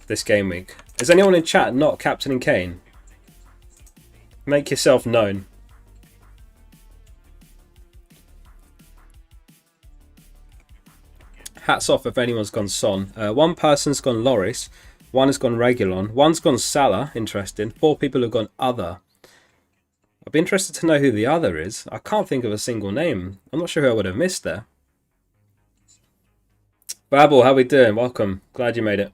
this game week. Is anyone in chat not captaining Kane? Make yourself known. Hats off if anyone's gone Son. One person's gone Loris. One has gone Regulon. One's gone Salah. Interesting. 4 people have gone Other. I'd be interested to know who the other is. I can't think of a single name. I'm not sure who I would have missed there. Babel, how we doing? Welcome. Glad you made it.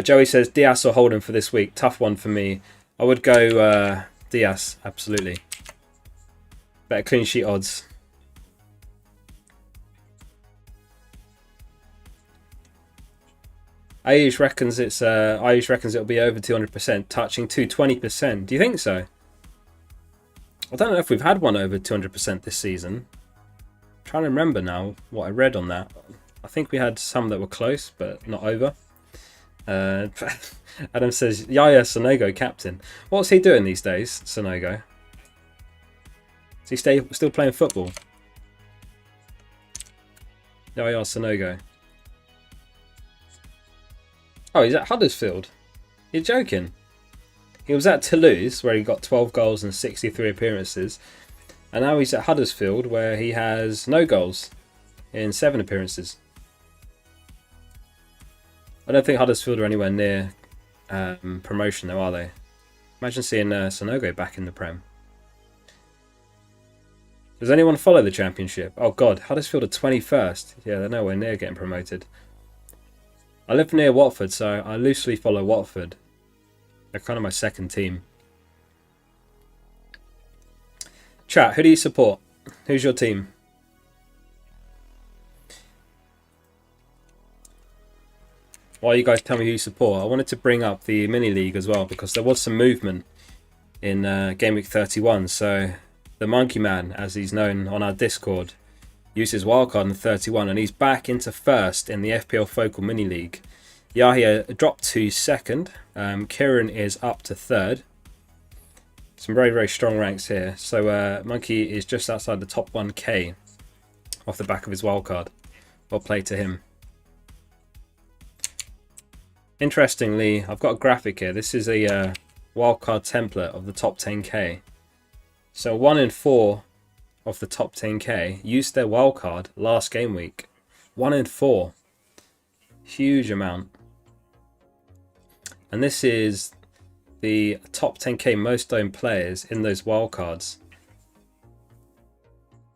Joey says Diaz or Holden for this week. Tough one for me. I would go Diaz, absolutely. Better clean sheet odds. Ayush reckons it'll be over 200%, touching 220%. Do you think so? I don't know if we've had one over 200% this season. I'm trying to remember now what I read on that. I think we had some that were close, but not over. Adam says, Yaya Sonogo captain. What's he doing these days, Sonogo? Is he still playing football? Yaya Sonogo. Oh, he's at Huddersfield. You're joking. He was at Toulouse, where he got 12 goals and 63 appearances. And now he's at Huddersfield, where he has no goals in 7 appearances. I don't think Huddersfield are anywhere near promotion, though, are they? Imagine seeing Sonogo back in the Prem. Does anyone follow the Championship? Oh, God. Huddersfield are 21st. Yeah, they're nowhere near getting promoted. I live near Watford, so I loosely follow Watford. They're kind of my second team. Chat, who do you support? Who's your team? While you guys tell me who you support, I wanted to bring up the mini league as well, because there was some movement in Gameweek 31. So the Monkey Man, as he's known on our Discord, uses wildcard in 31, and he's back into first in the FPL Focal Mini League. Yahya dropped to second. Kieran is up to third. Some very, very strong ranks here. So Monkey is just outside the top 1k off the back of his wildcard. Well played to him. Interestingly, I've got a graphic here. This is a wildcard template of the top 10k. So 1 in 4 of the top 10k used their wildcard last game week. 1 in 4. Huge amount. And this is the top 10k most owned players in those wildcards.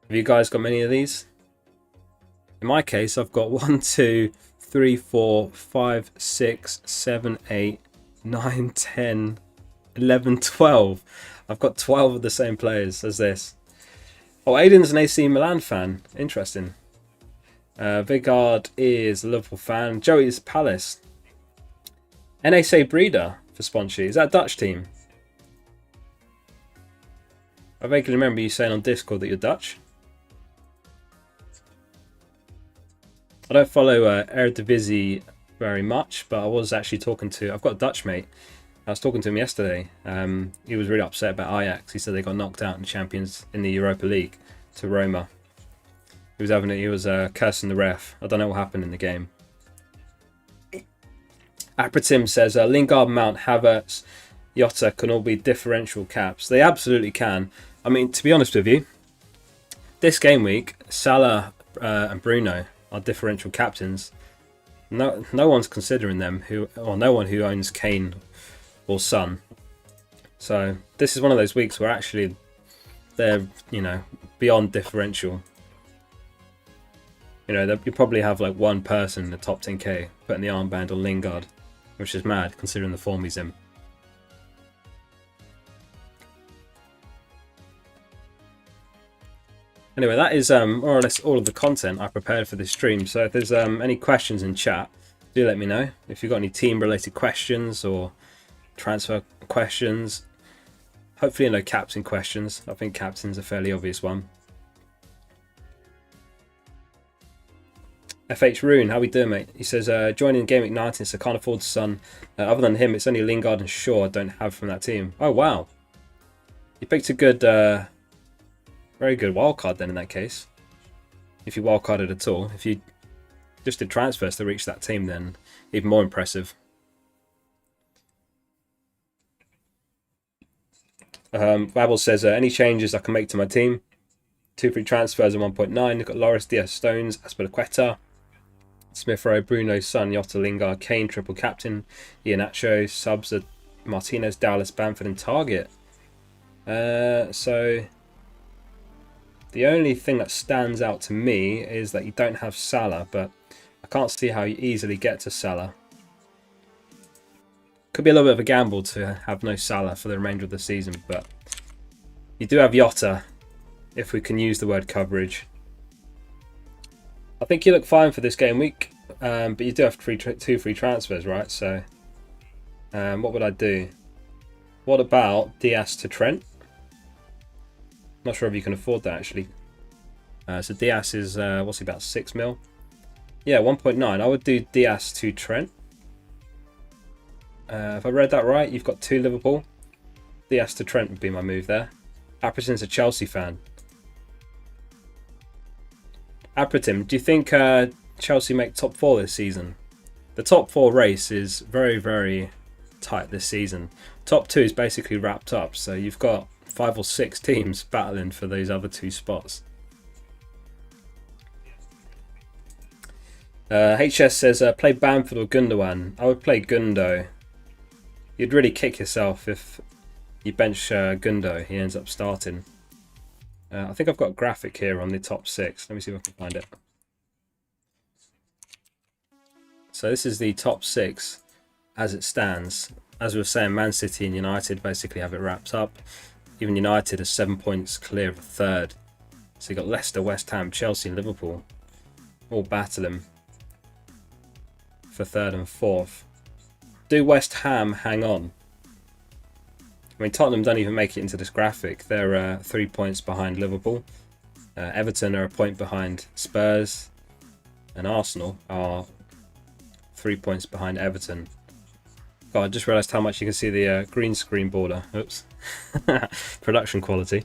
Have you guys got many of these? In my case, I've got 1, 2, 3, 4, 5, 6, 7, 8, 9, 10, 11, 12. I've got 12 of the same players as this. Oh, Aiden's an AC Milan fan. Interesting. Vigard is a Liverpool fan. Joey's Palace. NSA Breeder for Spongy. Is that a Dutch team? I vaguely remember you saying on Discord that you're Dutch. I don't follow Eredivisie very much, but I was actually talking to... I've got a Dutch mate. I was talking to him yesterday. He was really upset about Ajax. He said they got knocked out in Champions in the Europa League to Roma. He was cursing the ref. I don't know what happened in the game. Apratim says Lingard, Mount, Havertz, Jota can all be differential caps. They absolutely can. I mean, to be honest with you, this game week, Salah and Bruno are differential captains. No one's considering them, no one who owns Kane or Son. So this is one of those weeks where actually they're, beyond differential. You probably have like one person in the top 10k putting the armband on Lingard, which is mad considering the form he's in. Anyway, that is more or less all of the content I prepared for this stream. So if there's any questions in chat, do let me know. If you've got any team-related questions or transfer questions. Hopefully no captain questions. I think captain's a fairly obvious one. FH Rune, how we doing, mate? He says, joining Gameweek 19, so can't afford Son. Other than him, it's only Lingard and Shaw I don't have from that team. Oh, wow. You picked a good, very good wildcard then in that case. If you wildcarded at all. If you just did transfers to reach that team, then even more impressive. Babel says, any changes I can make to my team? 2 free transfers and 1.9. You've got Loris, Diaz, Stones, Aspilicueta, Smith Rowe, Bruno, Son, Jota, Lingard, Kane, triple captain, Iheanacho, subs are Martinez, Dallas, Bamford, and Target. So the only thing that stands out to me is that you don't have Salah, but I can't see how you easily get to Salah. Could be a little bit of a gamble to have no Salah for the remainder of the season, but you do have Jota, if we can use the word coverage. I think you look fine for this game week, but you do have 2 free transfers, right? So what would I do? What about Diaz to Trent? Not sure if you can afford that actually. So Diaz is, what's he, about 6 mil? Yeah, 1.9. I would do Diaz to Trent. If I read that right, you've got 2 Liverpool. Diaz to Trent would be my move there. Apritin's a Chelsea fan. Apritin, do you think Chelsea make top 4 this season? The top 4 race is very, very tight this season. Top 2 is basically wrapped up, so you've got 5 or 6 teams battling for those other 2 spots. HS says, play Bamford or Gundogan. I would play Gundo. You'd really kick yourself if you bench Gundo. He ends up starting. I think I've got a graphic here on the top 6. Let me see if I can find it. So this is the top 6 as it stands. As we were saying, Man City and United basically have it wrapped up. Even United are 7 points clear of 3rd. So you've got Leicester, West Ham, Chelsea and Liverpool all battling for 3rd and 4th. Do West Ham hang on? I mean, Tottenham don't even make it into this graphic. They're 3 points behind Liverpool. Everton are a point behind Spurs. And Arsenal are 3 points behind Everton. God, I just realised how much you can see the green screen border. Oops. Production quality.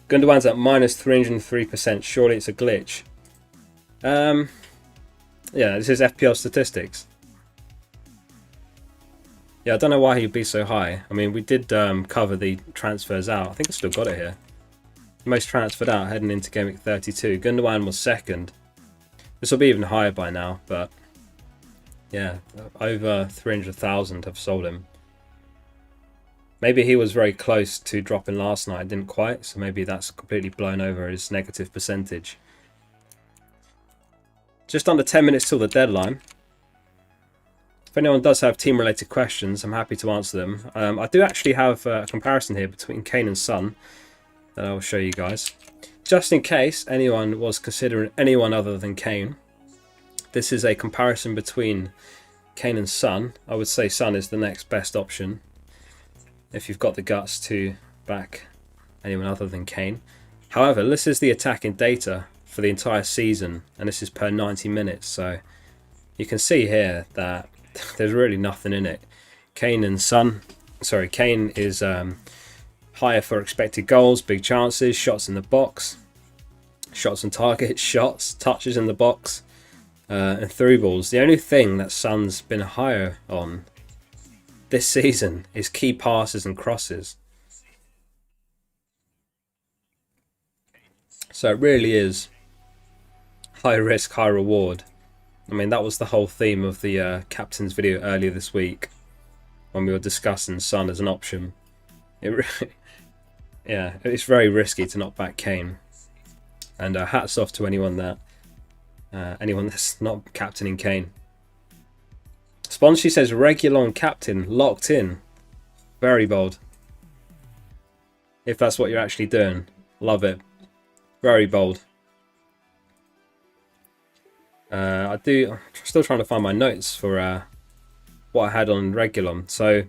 Gundogan's at minus 303%. Surely it's a glitch. Yeah, this is FPL statistics. Yeah, I don't know why he'd be so high. I mean, we did cover the transfers out. I think I still got it here. Most transferred out heading into Gameweek 32. Gundogan was 2nd. This will be even higher by now, but yeah, over 300,000 have sold him. Maybe he was very close to dropping last night, didn't quite, so maybe that's completely blown over his negative percentage. Just under 10 minutes till the deadline. If anyone does have team-related questions, I'm happy to answer them. I do actually have a comparison here between Kane and Son that I will show you guys. Just in case anyone was considering anyone other than Kane, this is a comparison between Kane and Son. I would say Son is the next best option if you've got the guts to back anyone other than Kane. However, this is the attacking data for the entire season, and this is per 90 minutes, so you can see here that there's really nothing in it. Kane is higher for expected goals, big chances, shots in the box, shots on target, shots, touches in the box, and through balls. The only thing that Son's been higher on this season is key passes and crosses. So it really is high risk, high reward. I mean, that was the whole theme of the captain's video earlier this week when we were discussing Son as an option. Yeah, it's very risky to not back Kane. And hats off to anyone that's not captaining Kane. Sponshy says regular on captain, locked in. Very bold. If that's what you're actually doing, love it. Very bold. I'm still trying to find my notes for what I had on Reguilon. So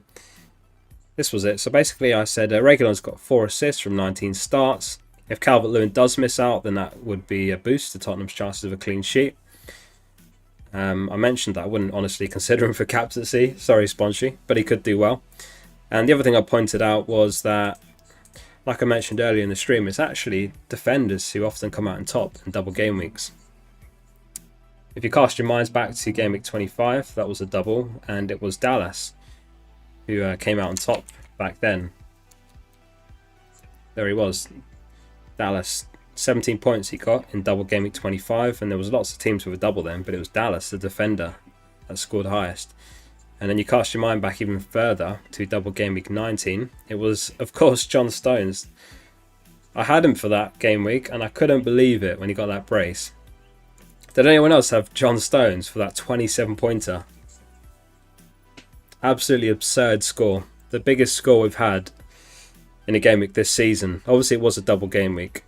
this was it. So basically I said Reguilon's got 4 assists from 19 starts. If Calvert-Lewin does miss out, then that would be a boost to Tottenham's chances of a clean sheet. I mentioned that I wouldn't honestly consider him for captaincy. Sorry, Spongy, but he could do well. And the other thing I pointed out was that, like I mentioned earlier in the stream, it's actually defenders who often come out on top in double game weeks. If you cast your minds back to Game Week 25, that was a double, and it was Dallas who came out on top back then. There he was. Dallas, 17 points he got in Double Game Week 25, and there was lots of teams with a double then, but it was Dallas, the defender, that scored highest. And then you cast your mind back even further to Double Game Week 19. It was, of course, John Stones. I had him for that game week, and I couldn't believe it when he got that brace. Did anyone else have John Stones for that 27-pointer? Absolutely absurd score. The biggest score we've had in a game week this season. Obviously, it was a double game week.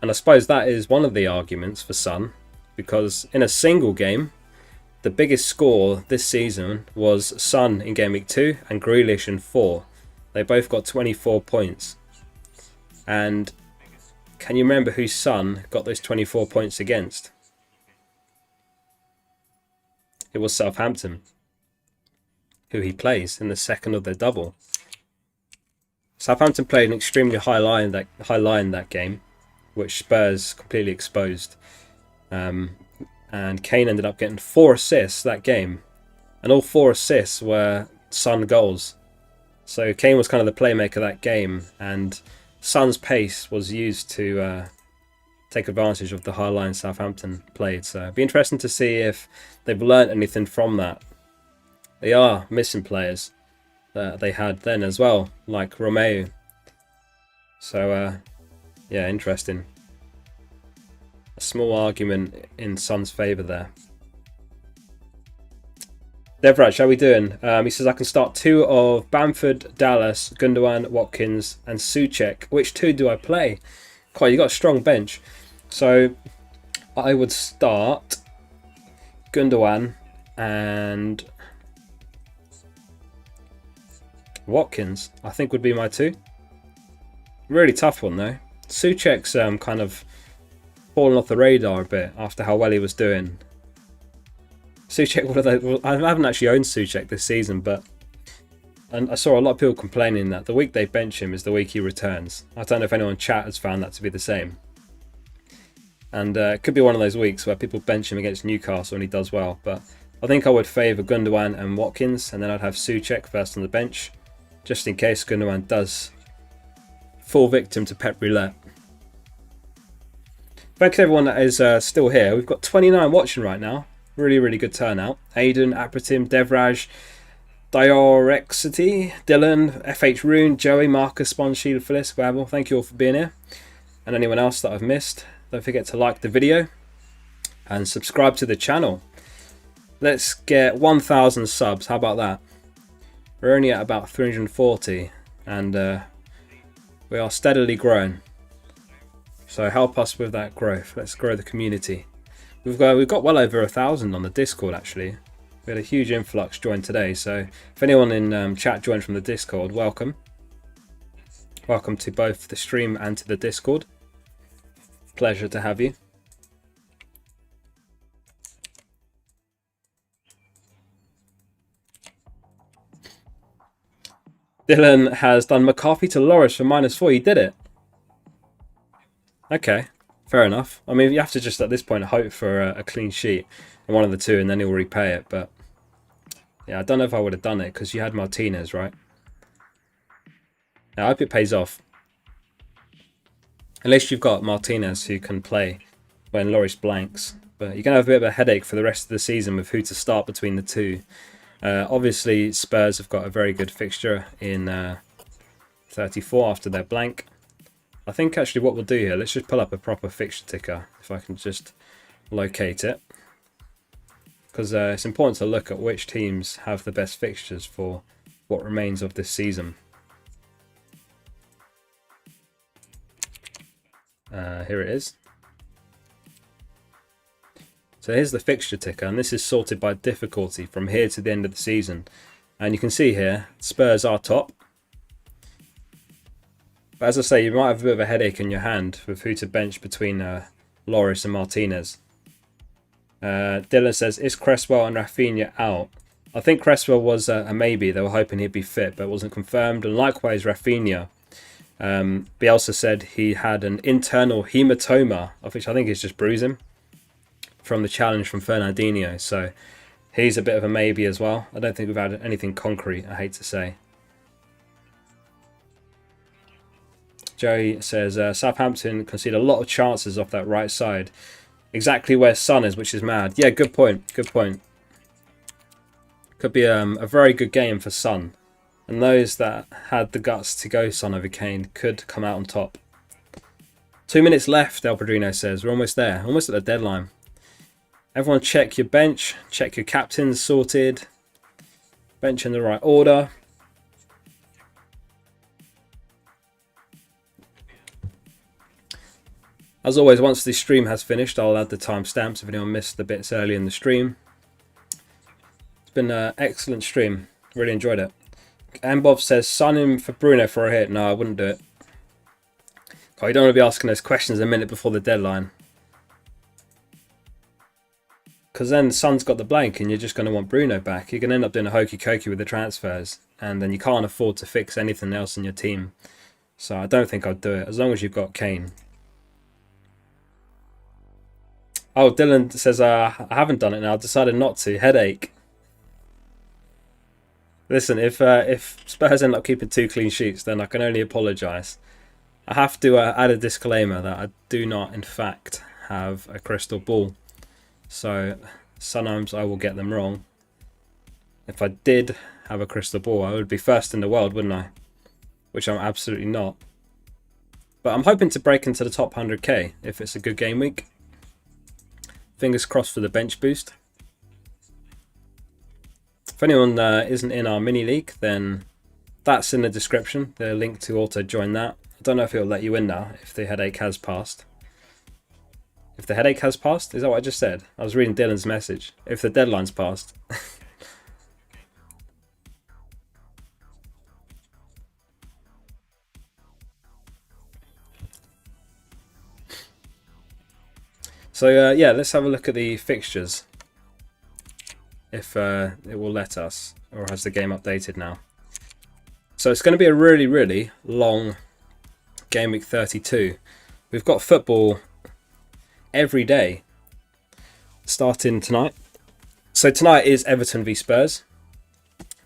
And I suppose that is one of the arguments for Son, because in a single game, the biggest score this season was Son in Game Week 2 and Grealish in 4. They both got 24 points. And can you remember whose Son got those 24 points against? It was Southampton, who he plays in the second of their double. Southampton played an extremely high line that game, which Spurs completely exposed. And Kane ended up getting 4 assists that game, and all 4 assists were Son goals. So Kane was kind of the playmaker that game, and Son's pace was used to take advantage of the high line Southampton played. So it'd be interesting to see if they've learned anything from that. They are missing players that they had then as well, like Romeu. So yeah, interesting. A small argument in Son's favour there. Devraj, how are we doing? He says I can start 2 of Bamford, Dallas, Gundogan, Watkins and Souček. Which 2 do I play? Quite, you got a strong bench. So I would start Gundogan and Watkins, I think would be my 2. Really tough one though. Souček's kind of fallen off the radar a bit after how well he was doing. Souček, I haven't actually owned Souček this season, but I saw a lot of people complaining that the week they bench him is the week he returns. I don't know if anyone in chat has found that to be the same. And it could be one of those weeks where people bench him against Newcastle and he does well. But I think I would favour Gundogan and Watkins, and then I'd have Souček first on the bench, just in case Gundogan does fall victim to Pep Roulette. Thanks to everyone that is still here. We've got 29 watching right now. Really, really good turnout. Aiden, Apratim, Devraj, Diorexity, Dylan, FH Rune, Joey, Marcus, Spawn, Sheila, Phyllis, Babel. Thank you all for being here. And anyone else that I've missed, don't forget to like the video and subscribe to the channel. Let's get 1,000 subs. How about that? We're only at about 340 and we are steadily growing. So help us with that growth. Let's grow the community. We've got well over 1,000 on the Discord actually. We had a huge influx join today. So if anyone in chat joined from the Discord, welcome. Welcome to both the stream and to the Discord. Pleasure to have you. Dylan has done McCarthy to Loris for -4. You did it. Okay, fair enough. I mean, you have to just at this point hope for a clean sheet in one of the 2 and then he'll repay it. But yeah, I don't know if I would have done it because you had Martinez, right? Yeah, I hope it pays off. At least you've got Martinez who can play when Loris blanks. But you're going to have a bit of a headache for the rest of the season with who to start between the 2. Obviously, Spurs have got a very good fixture in 34 after their blank. I think actually what we'll do here, let's just pull up a proper fixture ticker, if I can just locate it. Because it's important to look at which teams have the best fixtures for what remains of this season. Here it is. So here's the fixture ticker, and this is sorted by difficulty from here to the end of the season. And you can see here, Spurs are top. But as I say, you might have a bit of a headache in your hand with who to bench between Loris and Martinez. Dylan says, is Cresswell and Rafinha out? I think Cresswell was a maybe. They were hoping he'd be fit, but it wasn't confirmed. And likewise, Rafinha. Bielsa said he had an internal hematoma, of which I think is just bruising, from the challenge from Fernandinho. So he's a bit of a maybe as well. I don't think we've had anything concrete, I hate to say. Joey says, Southampton conceded a lot of chances off that right side. Exactly where Son is, which is mad. Yeah, good point. Good point. Could be a very good game for Son. And those that had the guts to go Son over Kane could come out on top. 2 minutes left, El Padrino says. We're almost there. Almost at the deadline. Everyone check your bench. Check your captains sorted. Bench in the right order. As always, once the stream has finished, I'll add the timestamps if anyone missed the bits early in the stream. It's been an excellent stream. Really enjoyed it. Ambov says, sign him for Bruno for a hit. No, I wouldn't do it. God, you don't want to be asking those questions a minute before the deadline. Because then Son's got the blank and you're just going to want Bruno back. You're going to end up doing a hokey-cokey with the transfers. And then you can't afford to fix anything else in your team. So I don't think I'd do it, as long as you've got Kane. Oh, Dylan says, I haven't done it now. I decided not to. Headache. Listen, if Spurs end up keeping 2 clean sheets, then I can only apologise. I have to add a disclaimer that I do not, in fact, have a crystal ball. So sometimes I will get them wrong. If I did have a crystal ball, I would be first in the world, wouldn't I? Which I'm absolutely not. But I'm hoping to break into the top 100k if it's a good game week. Fingers crossed for the bench boost. If anyone isn't in our mini league, then that's in the description. The link to auto join that. I don't know if it'll let you in now if the headache has passed. If the headache has passed? Is that what I just said? I was reading Dylan's message. If the deadline's passed. So yeah, let's have a look at the fixtures. If it will let us, or has the game updated now. So it's going to be a really, really long game week 32. We've got football every day starting tonight. So tonight is Everton v Spurs.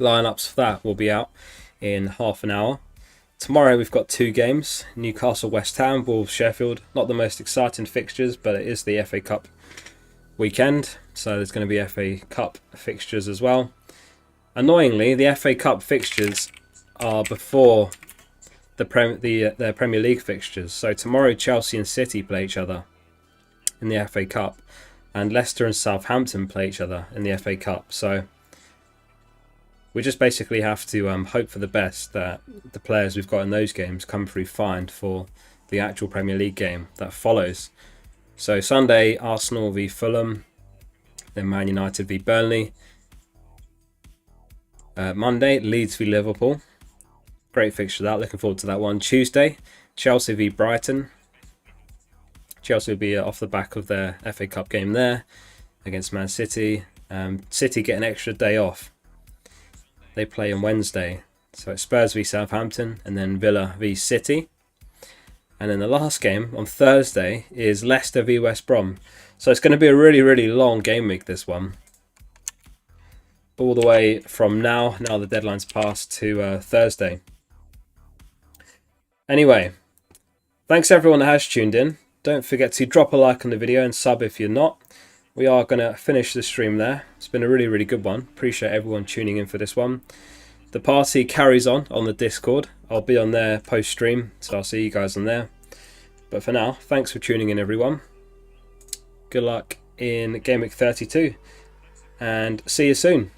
Lineups for that will be out in half an hour. Tomorrow we've got 2 games. Newcastle, West Ham, Wolves, Sheffield. Not the most exciting fixtures, but it is the FA Cup weekend. So there's going to be FA Cup fixtures as well. Annoyingly, the FA Cup fixtures are before the Premier League fixtures. So tomorrow Chelsea and City play each other in the FA Cup. And Leicester and Southampton play each other in the FA Cup. So we just basically have to hope for the best that the players we've got in those games come through fine for the actual Premier League game that follows. So Sunday, Arsenal v Fulham, then Man United v Burnley. Monday, Leeds v Liverpool. Great fixture that, looking forward to that one. Tuesday, Chelsea v Brighton. Chelsea will be off the back of their FA Cup game there against Man City. City get an extra day off. They play on Wednesday. So it's Spurs v Southampton and then Villa v City. And then the last game on Thursday is Leicester v West Brom. So it's going to be a really, really long game week, this one. All the way from now the deadline's passed, to Thursday. Anyway, thanks everyone that has tuned in. Don't forget to drop a like on the video and sub if you're not. We are going to finish the stream there. It's been a really, really good one. Appreciate everyone tuning in for this one. The party carries on the Discord. I'll be on there post-stream, so I'll see you guys on there. But for now, thanks for tuning in, everyone. Good luck in Game Week 32, and see you soon.